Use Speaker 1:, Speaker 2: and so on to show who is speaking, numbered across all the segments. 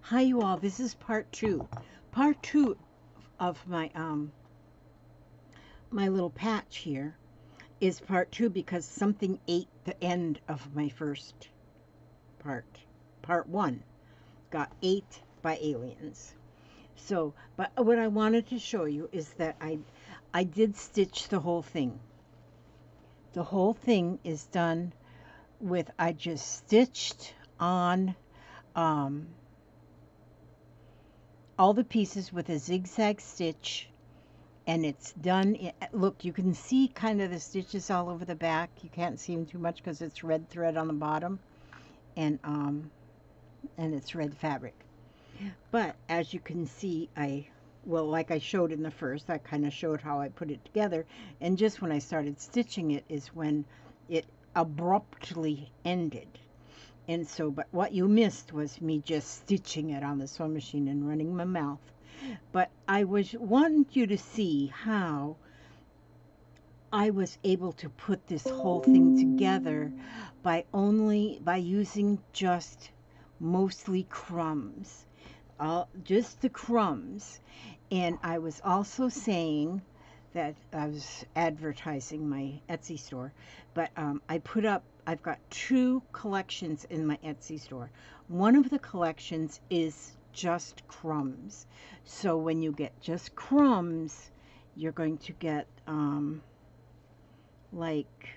Speaker 1: Hi you all, this is part two. Part two of my little patch here is part two because something ate the end of my first part. Part one got ate by aliens. So, but what I wanted to show you is that I did stitch the whole thing. The whole thing is done with, I just stitched on um, all the pieces with a zigzag stitch, and it's done. Look, you can see kind of the stitches all over the back. You can't see them too much because it's red thread on the bottom, and it's red fabric. But as you can see, well, like I showed in the first, I kind of showed how I put it together, and just when I started stitching it is when it abruptly ended. And so, but what you missed was me just stitching it on the sewing machine and running my mouth. But I was wanting you to see how I was able to put this whole thing together by using just mostly crumbs, just the crumbs. And I was also saying that I was advertising my Etsy store, but I've got two collections in my Etsy store. One of the collections is just crumbs. So when you get just crumbs, you're going to get like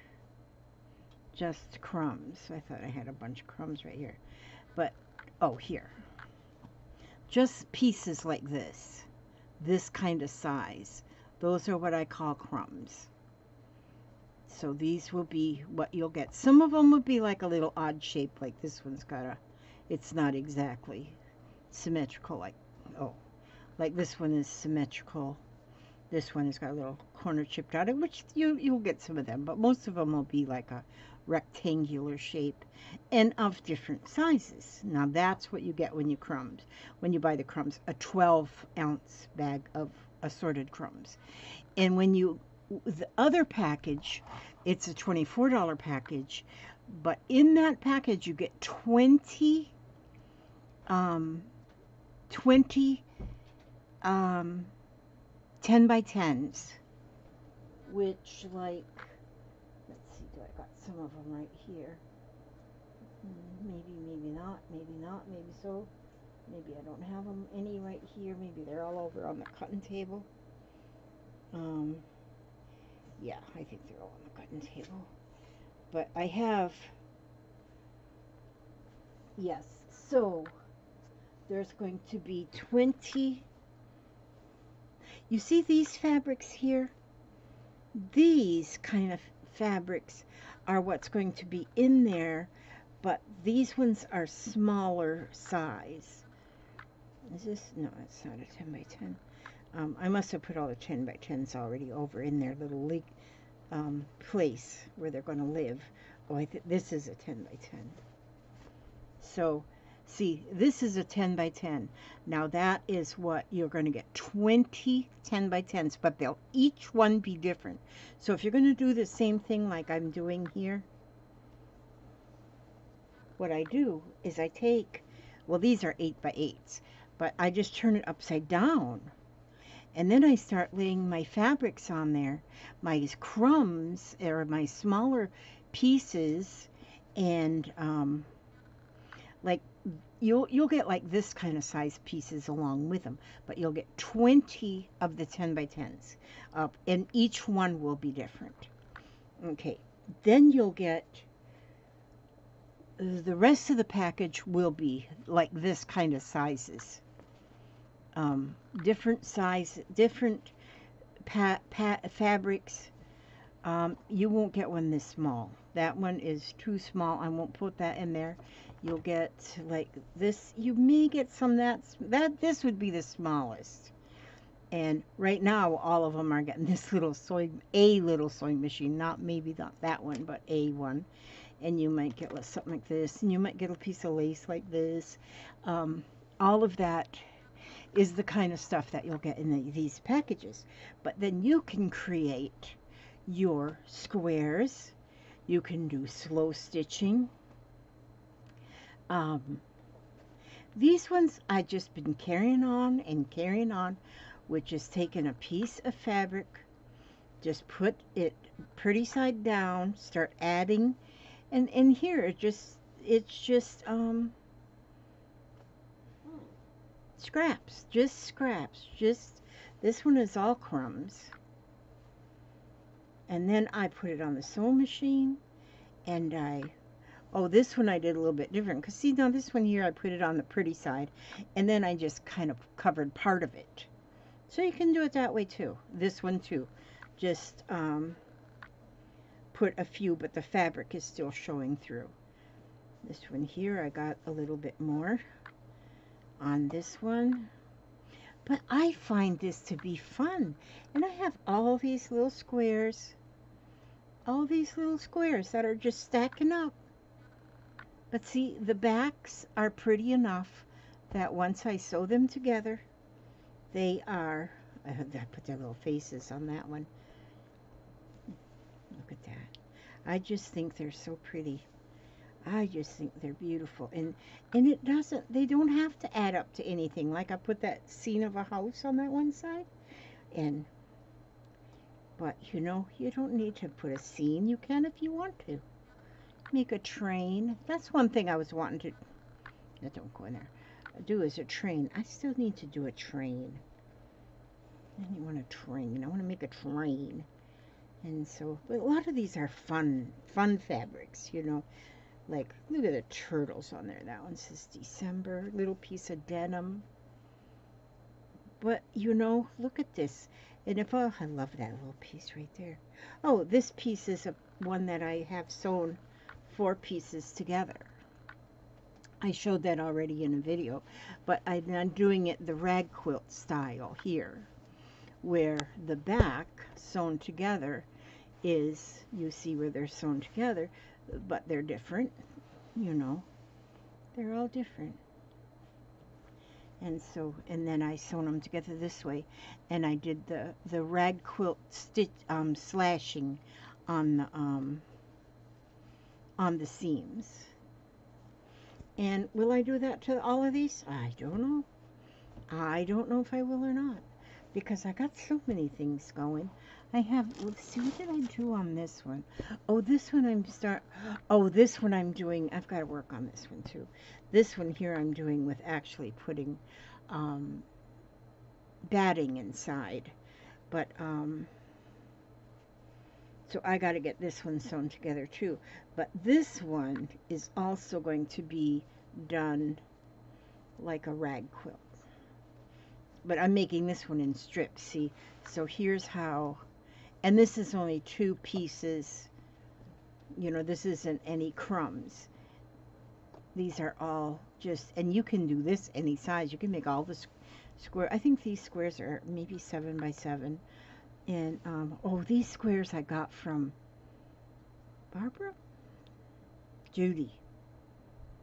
Speaker 1: just crumbs. I thought I had a bunch of crumbs right here, but oh, here. Just pieces like this kind of size. Those are what I call crumbs. So these will be what you'll get. Some of them would be like a little odd shape, like this one's got a, it's not exactly symmetrical, like, oh, like this one is symmetrical. This one has got a little corner chipped out, which you'll get some of them, but most of them will be like a rectangular shape and of different sizes. Now that's what you get when you buy the crumbs, a 12-ounce bag of assorted crumbs. And when you, the other package, it's a $24 package, but in that package you get 20 10 by 10s, which, like, let's see, do I got some of them right here? Maybe not, maybe so. Maybe I don't have them any right here. Maybe they're all over on the cutting table. Yeah, I think they're all on the cutting table. But I have, yes, so there's going to be 20. You see these fabrics here? These kind of fabrics are what's going to be in there, but these ones are smaller size. Is this? No, it's not a 10 by 10. I must have put all the 10 by 10s already over in their little place where they're going to live. Oh, this is a 10 by 10. So, see, this is a 10 by 10. Now that is what you're going to get, 20 10 by 10s, but they'll each one be different. So if you're going to do the same thing like I'm doing here, what I do is I take, well, these are 8 by 8s, but I just turn it upside down. And then I start laying my fabrics on there, my crumbs, or my smaller pieces, and like you'll get like this kind of size pieces along with them, but you'll get 20 of the 10 by 10s up, and each one will be different. Okay, then you'll get the rest of the package will be like this kind of sizes. Different size, different fabrics. You won't get one this small. That one is too small. I won't put that in there. You'll get like this. You may get some this would be the smallest. And right now, all of them are getting this little sewing machine. Not maybe not that one, but a one. And you might get something like this, and you might get a piece of lace like this. All of that is the kind of stuff that you'll get in these packages. But then you can create your squares. You can do slow stitching. these ones I just been carrying on and carrying on, which is taking a piece of fabric, just put it pretty side down, start adding, and here it's just scraps, just this one is all crumbs. And then I put it on the sewing machine, and oh, this one I did a little bit different, because see, now this one here I put it on the pretty side, and then I just kind of covered part of it. So you can do it that way too. This one too, just put a few, but the fabric is still showing through. This one here I got a little bit more on this one, but I find this to be fun, and I have all these little squares that are just stacking up. But see, the backs are pretty enough that once I sew them together, they are, I put their little faces on that one. Look at that. I just think they're so pretty. I just think they're beautiful. And it doesn't, they don't have to add up to anything. Like I put that scene of a house on that one side. But you know, you don't need to put a scene. You can if you want to. Make a train. That's one thing I was wanting to, don't go in there, do is a train. I still need to do a train. And you want a train. I want to make a train. And so, but a lot of these are fun fabrics, you know. Like, look at the turtles on there. That one says December. Little piece of denim. But, you know, look at this. And if, oh, I love that little piece right there. Oh, this piece is one that I have sewn 4 pieces together. I showed that already in a video. But I'm doing it the rag quilt style here, where the back sewn together is, you see where they're sewn together, but they're different, you know, they're all different. And so, and then I sewn them together this way, and I did the rag quilt stitch slashing on the seams. And will I do that to all of these? I don't know. I don't know if I will or not, because I got so many things going. I have, let's see, what did I do on this one? Oh, this one this one I'm doing, I've got to work on this one too. This one here I'm doing with actually putting batting inside. But, so I got to get this one sewn together too. But this one is also going to be done like a rag quilt. But I'm making this one in strips, see? So here's how, and this is only 2 pieces. You know, this isn't any crumbs. These are all just, and you can do this any size. You can make all the square. I think these squares are maybe 7 by 7. And, oh, these squares I got from Barbara? Judy.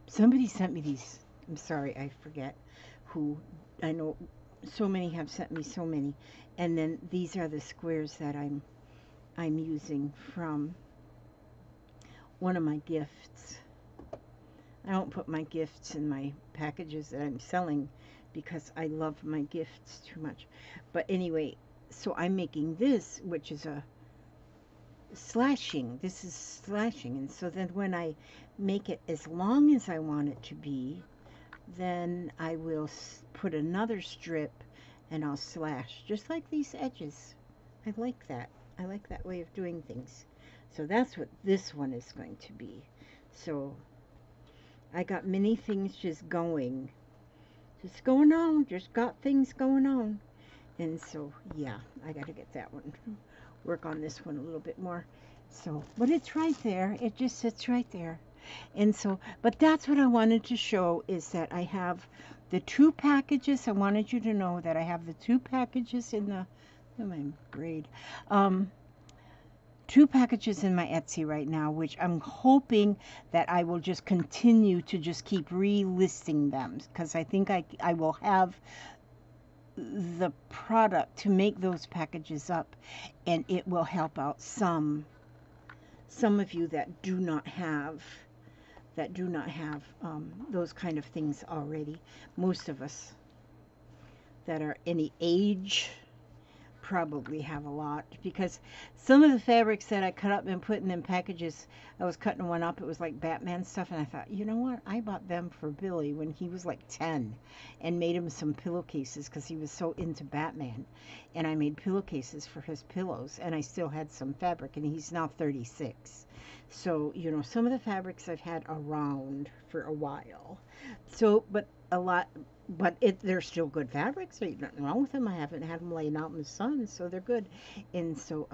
Speaker 1: Somebody sent me these. I'm sorry, I forget who. I know so many have sent me so many. And then these are the squares that I'm using from one of my gifts. I don't put my gifts in my packages that I'm selling because I love my gifts too much. But anyway, so I'm making this, which is a slashing. This is slashing. And so then when I make it as long as I want it to be, then I will put another strip and I'll slash just like these edges. I like that. I like that way of doing things. So that's what this one is going to be. So I got many things just going on, just got things going on. And so, yeah, I got to get that one, work on this one a little bit more. So, but it's right there. It just sits right there. And so, but that's what I wanted to show, is that I have the 2 packages. I wanted you to know that I have the 2 packages in the, my braid, 2 packages in my Etsy right now, which I'm hoping that I will just continue to just keep relisting them, because I think I will have the product to make those packages up, and it will help out some of you that do not have that do not have those kind of things already. Most of us that are any age probably have a lot, because some of the fabrics that I cut up and put in them packages, I was cutting one up, it was like Batman stuff, and I thought, you know what, I bought them for Billy when he was like 10 and made him some pillowcases because he was so into Batman, and I made pillowcases for his pillows, and I still had some fabric, and he's now 36. So, you know, some of the fabrics I've had around for a while. So, but a lot, but they're still good fabrics. There's nothing wrong with them. I haven't had them laying out in the sun, so they're good. And so,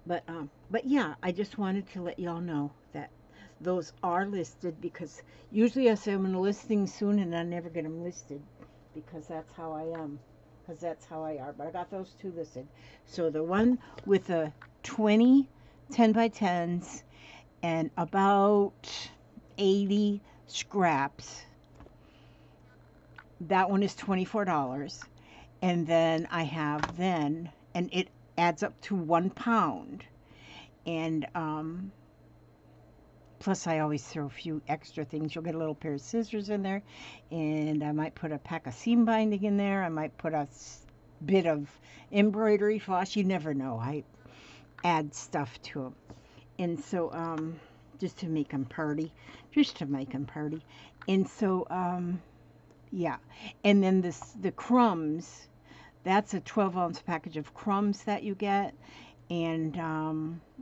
Speaker 1: but yeah, I just wanted to let y'all know that those are listed, because usually I say I'm going to list things soon and I never get them listed, because that's how I am. Because that's how I are. But I got those two listed. So the one with the 20 10 by 10s and about 80 scraps, that one is $24. And then I have and it adds up to 1 pound. And plus I always throw a few extra things. You'll get a little pair of scissors in there, and I might put a pack of seam binding in there. I might put a bit of embroidery floss. You never know. I add stuff to them. And so just to make them party. And so yeah. And then the crumbs, that's a 12-ounce package of crumbs that you get. And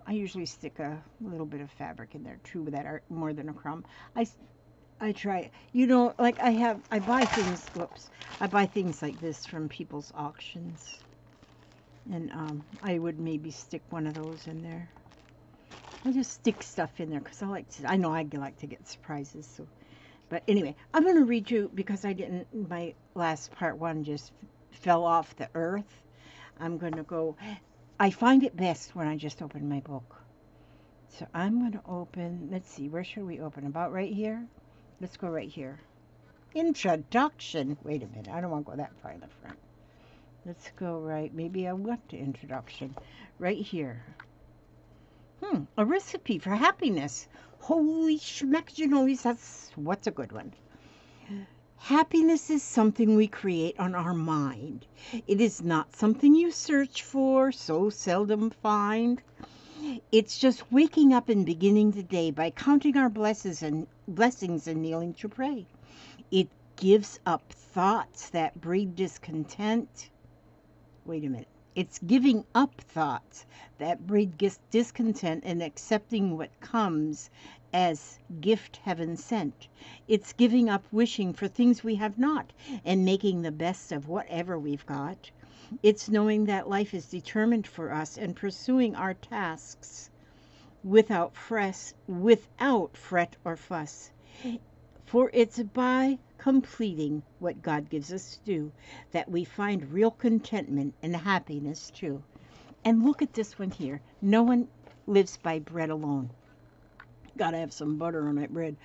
Speaker 1: I usually stick a little bit of fabric in there too that are more than a crumb. I try, you know, like I buy things like this from people's auctions. And I would maybe stick one of those in there. I just stick stuff in there because I know I like to get surprises. So, but anyway, I'm going to read you, because my last part one just fell off the earth. I'm going to go, I find it best when I just open my book. So I'm going to open, let's see, where should we open? About right here? Let's go right here. Introduction. Wait a minute, I don't want to go that far in the front. Let's go right, maybe I want the introduction. Right here. A recipe for happiness. Holy schmeck, what's a good one? Happiness is something we create on our mind. It is not something you search for, so seldom find. It's just waking up and beginning the day by counting our blessings and kneeling to pray. It gives up thoughts that breed discontent. Wait a minute. It's giving up thoughts that breed discontent and accepting what comes as gift heaven sent. It's giving up wishing for things we have not and making the best of whatever we've got. It's knowing that life is determined for us and pursuing our tasks without fret or fuss. For it's by completing what God gives us to do that we find real contentment and happiness too. And look at this one here. No one lives by bread alone. Gotta have some butter on that bread.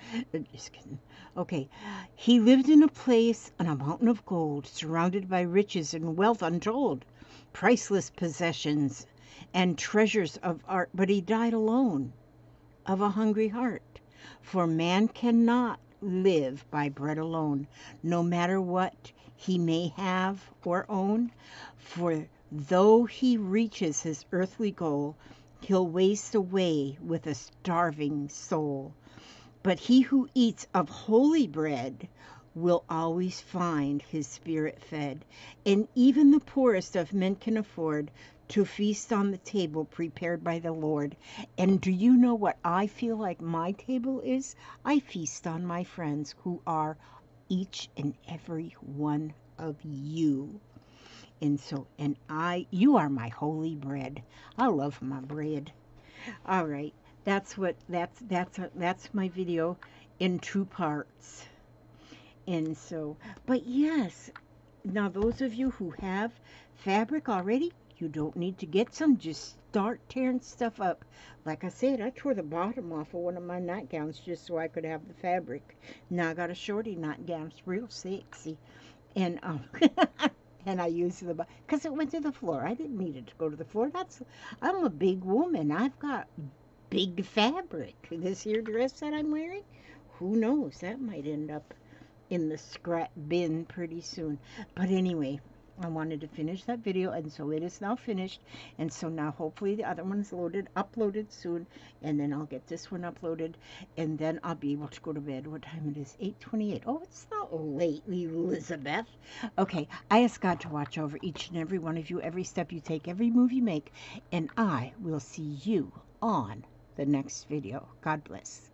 Speaker 1: Just kidding. Okay. He lived in a place on a mountain of gold, surrounded by riches and wealth untold, priceless possessions and treasures of art. But he died alone, of a hungry heart. For man cannot live by bread alone, no matter what he may have or own. For though he reaches his earthly goal, he'll waste away with a starving soul. But he who eats of holy bread will always find his spirit fed. And even the poorest of men can afford to feast on the table prepared by the Lord. And do you know what I feel like my table is? I feast on my friends, who are each and every one of you. And so, you are my holy bread. I love my bread. All right, that's my video in 2 parts. And so, but yes, now those of you who have fabric already, you don't need to get some. Just start tearing stuff up. Like I said, I tore the bottom off of one of my nightgowns just so I could have the fabric. Now I got a shorty nightgown. It's real sexy. And and I used the, because it went to the floor. I didn't need it to go to the floor. I'm a big woman. I've got big fabric. This here dress that I'm wearing, who knows? That might end up in the scrap bin pretty soon. But anyway, I wanted to finish that video, and so it is now finished. And so now hopefully the other one's uploaded soon, and then I'll get this one uploaded, and then I'll be able to go to bed. What time it is? 8:28. Oh, it's not late, Elizabeth. Okay, I ask God to watch over each and every one of you, every step you take, every move you make, and I will see you on the next video. God bless.